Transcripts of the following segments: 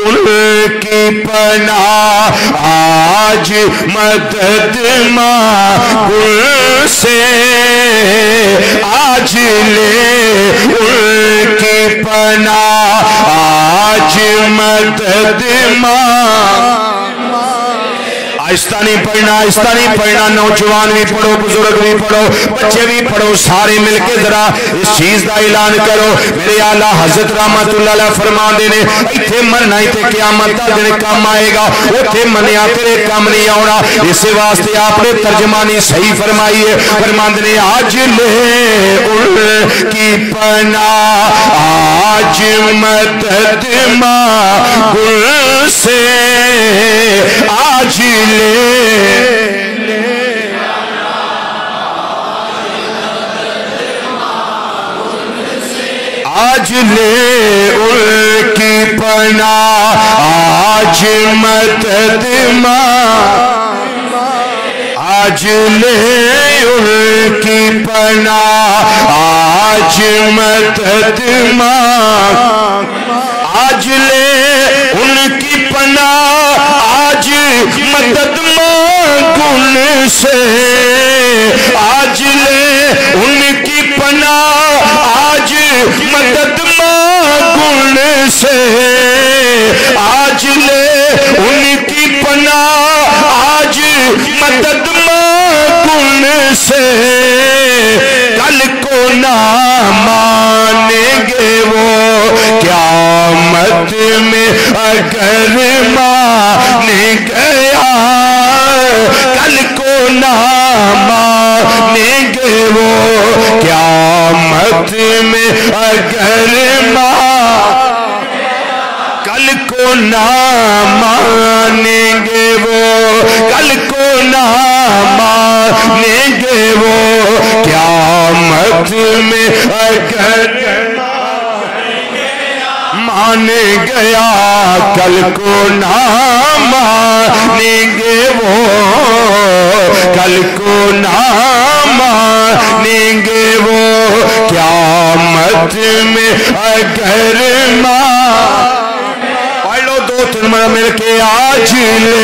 ان کی پناہ آج مدد مانگوں سے آج لے ان کی پناہ آج مدد مانگ آہستہ نہیں پڑھنا نوجوان بھی پڑھو بزرگ بھی پڑھو بچے بھی پڑھو سارے مل کے ذرا اس چیز دا اعلان کرو میرے اعلیٰ حضرت رحمت اللہ علیہ فرما دینے ایتھے مرنا ایتھے قیامت دا دن کام آئے گا اوتھے منیا تیرے کام نہیں آنا اس واسطے آپ نے ترجمانی صحیح فرمائی ہے فرما دینے آج لے ان کی پناہ آج مدد مانگوں سے آج آج لے ان کی پناہ آج مدد مانگ آج لے ان کی پناہ آج مدد مانگ آج لے ان کی پناہ آج مدد مانگوں سے آج لے ان کی پناہ آج مدد مانگوں سے آج لے ان کی پناہ آج مدد مانگوں سے کل کو نہ مانیں گے وہ قیامت میں اگر مانے گیا کل کو نہ مانیں گے وہ قیامت میں اگر کل کو نہ مانیں گے وہ کل کو نہ مانیں گے وہ قیامت میں اگر مانے گیا کل کو نہ مانیں گے وہ کل کو نہ مانیں گے وہ قیامت میں اگر پڑھ لو دو تین مل کے آج لے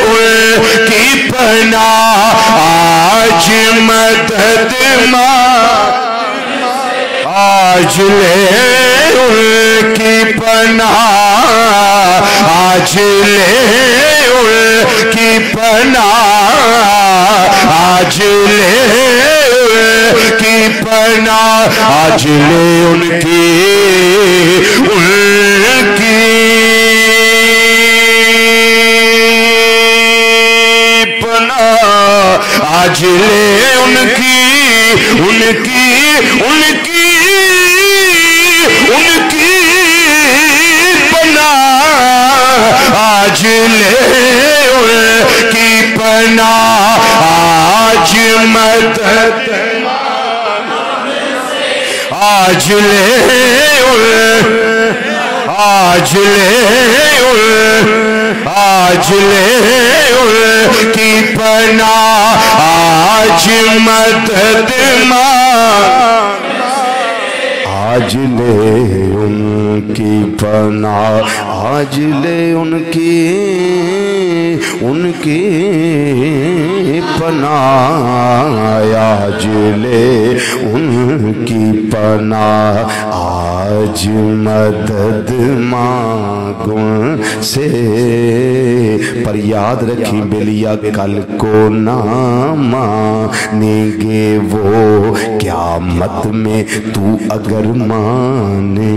ان کی پناہ آج مدد مانگ آج لے ان کی پناہ آج لے ان کی پناہ آج لے ان کی پناہ آج لے ان کی پناہ آج لے ان کی پناہ آج لے ان کی پناہ آج مدد آج لے آج لے آج لے ان کی پناہ آج مدد مانگ آج لے ان کی پناہ آج لے ان کی پناہ آج لے ان کی پناہ آج مدد مانگوں سے پر یاد رکھیں بلیا کل کو نہ مانیں گے وہ قیامت میں تو اگر مانے